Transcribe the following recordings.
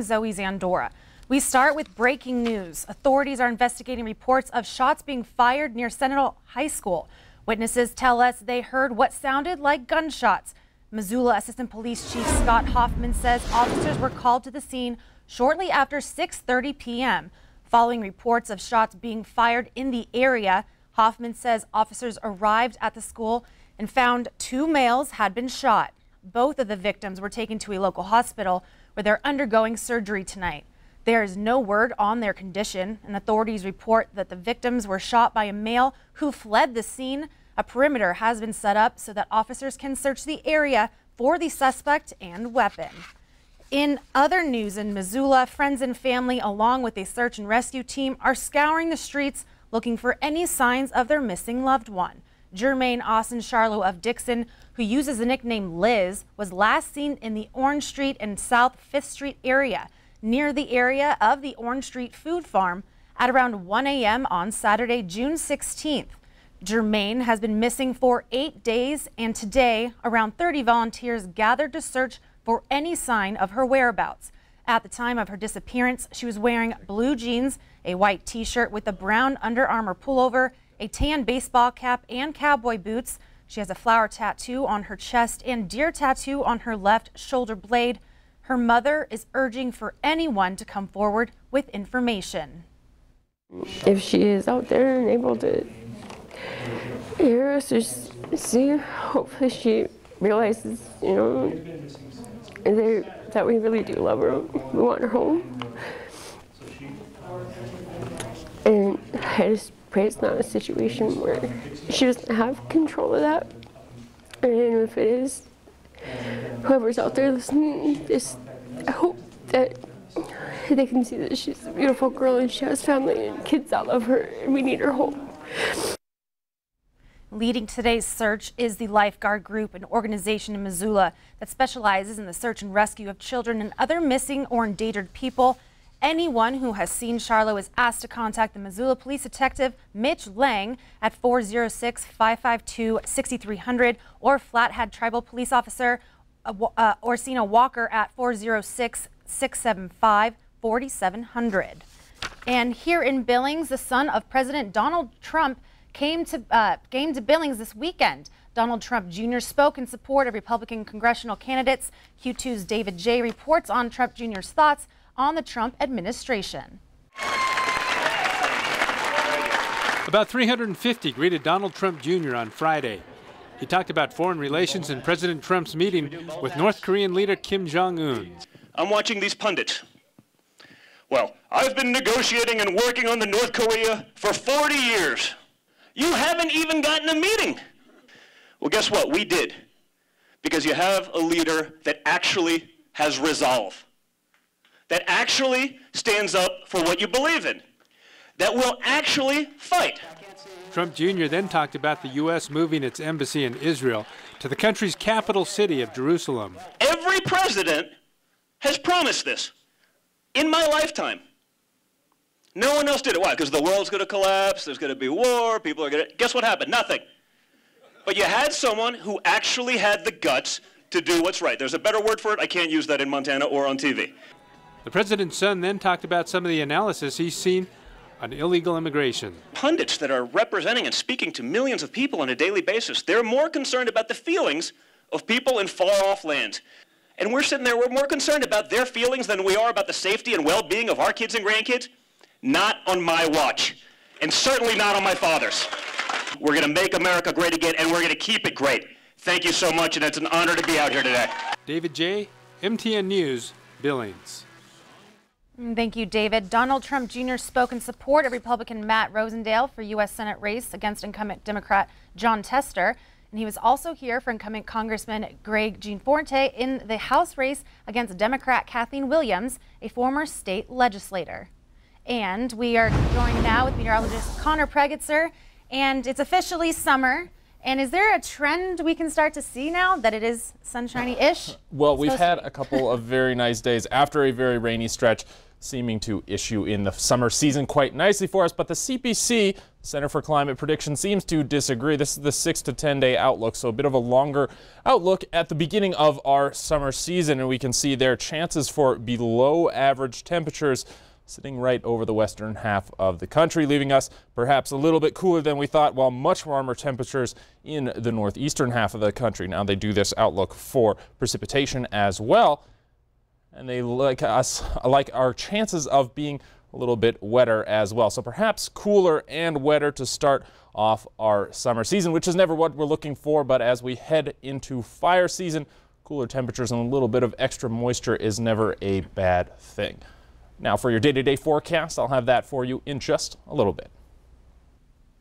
Zoe Zandora. We start with breaking news. Authorities are investigating reports of shots being fired near Sentinel High School. Witnesses tell us they heard what sounded like gunshots. Missoula Assistant Police Chief Scott Hoffman says officers were called to the scene shortly after 6:30 p.m. Following reports of shots being fired in the area, Hoffman says officers arrived at the school and found 2 males had been shot. Both of the victims were taken to a local hospital where they're undergoing surgery tonight. There is no word on their condition, and authorities report that the victims were shot by a male who fled the scene. A perimeter has been set up so that officers can search the area for the suspect and weapon. In other news in Missoula, friends and family, along with a search and rescue team, are scouring the streets looking for any signs of their missing loved one. Jermaine Austin Charlo of Dixon, who uses the nickname Liz, was last seen in the Orange Street and South 5th Street area, near the area of the Orange Street Food Farm at around 1 a.m. on Saturday, June 16th. Jermaine has been missing for 8 days, and today around 30 volunteers gathered to search for any sign of her whereabouts. At the time of her disappearance, she was wearing blue jeans, a white t-shirt with a brown Under Armour pullover, a tan baseball cap, and cowboy boots. She has a flower tattoo on her chest and deer tattoo on her left shoulder blade. Her mother is urging for anyone to come forward with information. If she is out there and able to hear us or see, hopefully she realizes, that we really do love her. We want her home. And I just pray it's not a situation where she doesn't have control of that. And if it is, whoever's out there listening, I hope that they can see that she's a beautiful girl and she has family and kids that love her, and we need her home. Leading today's search is the Lifeguard Group, an organization in Missoula that specializes in the search and rescue of children and other missing or endangered people. Anyone who has seen Charlo is asked to contact the Missoula Police Detective Mitch Lang at 406-552-6300 or Flathead Tribal Police Officer Orsina Walker at 406-675-4700. And here in Billings, the son of President Donald Trump came to Billings this weekend. Donald Trump Jr. spoke in support of Republican congressional candidates. Q2's David J. reports on Trump Jr.'s thoughts on the Trump administration. About 350 greeted Donald Trump Jr. on Friday. He talked about foreign relations and President Trump's meeting with North Korean leader Kim Jong-un. I'm watching these pundits. Well, I've been negotiating and working on the North Korea for 40 years. You haven't even gotten a meeting. Well, guess what? We did. Because you have a leader that actually has resolve, that actually stands up for what you believe in, that will actually fight. Trump Jr. then talked about the U.S. moving its embassy in Israel to the country's capital city of Jerusalem. Every president has promised this in my lifetime. No one else did it. Why? Because the world's going to collapse, there's going to be war, people are going to... Guess what happened? Nothing. But you had someone who actually had the guts to do what's right. There's a better word for it. I can't use that in Montana or on TV. The president's son then talked about some of the analysis he's seen on illegal immigration. Pundits that are representing and speaking to millions of people on a daily basis, they're more concerned about the feelings of people in far-off lands. And we're sitting there, we're more concerned about their feelings than we are about the safety and well-being of our kids and grandkids. Not on my watch, and certainly not on my father's. We're going to make America great again, and we're going to keep it great. Thank you so much, and it's an honor to be out here today. David J., MTN News, Billings. Thank you, David. Donald Trump Jr. spoke in support of Republican Matt Rosendale for U.S. Senate race against incumbent Democrat John Tester. And he was also here for incumbent Congressman Greg Gianforte in the House race against Democrat Kathleen Williams, a former state legislator. And we are joined now with meteorologist Connor Pregitzer, and it's officially summer, And is there a trend we can start to see now that it is sunshiny-ish? Well, we've had a couple of very nice days after a very rainy stretch, seeming to issue in the summer season quite nicely for us. But the CPC, Center for Climate Prediction, seems to disagree. This is the 6 to 10 day outlook, so a bit of a longer outlook at the beginning of our summer season. And we can see their chances for below average temperatures sitting right over the western half of the country, leaving us perhaps a little bit cooler than we thought, while much warmer temperatures in the northeastern half of the country. Now, they do this outlook for precipitation as well, and they like our chances of being a little bit wetter as well. So perhaps cooler and wetter to start off our summer season, which is never what we're looking for, but as we head into fire season, cooler temperatures and a little bit of extra moisture is never a bad thing. Now for your day-to-day forecast, I'll have that for you in just a little bit.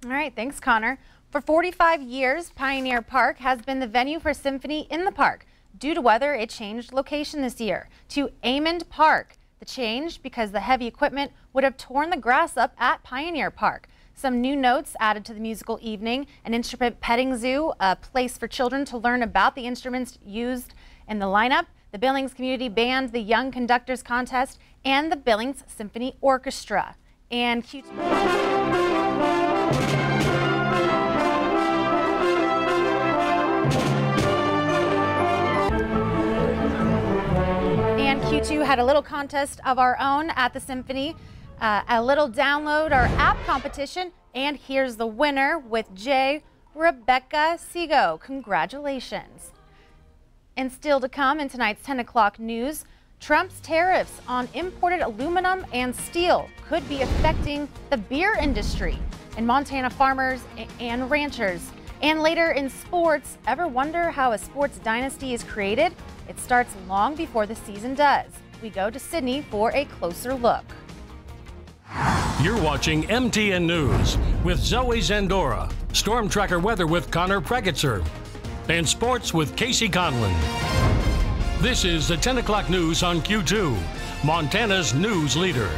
All right, thanks, Connor. For 45 years, Pioneer Park has been the venue for Symphony in the Park. Due to weather, it changed location this year to Amond Park. The change because the heavy equipment would have torn the grass up at Pioneer Park. Some new notes added to the musical evening: an instrument petting zoo, a place for children to learn about the instruments used in the lineup, the Billings Community Band, the Young Conductors Contest, and the Billings Symphony Orchestra. And Q2 had a little contest of our own at the Symphony, a little download our app competition, and here's the winner with Rebecca Sego. Congratulations. And still to come in tonight's 10 o'clock news, Trump's tariffs on imported aluminum and steel could be affecting the beer industry and Montana farmers and ranchers. And later in sports, ever wonder how a sports dynasty is created? It starts long before the season does. We go to Sydney for a closer look. You're watching MTN News with Zoe Zandora, Storm Tracker weather with Connor Pregetzer, and sports with Casey Conlon. This is the 10 o'clock news on Q2, Montana's news leader.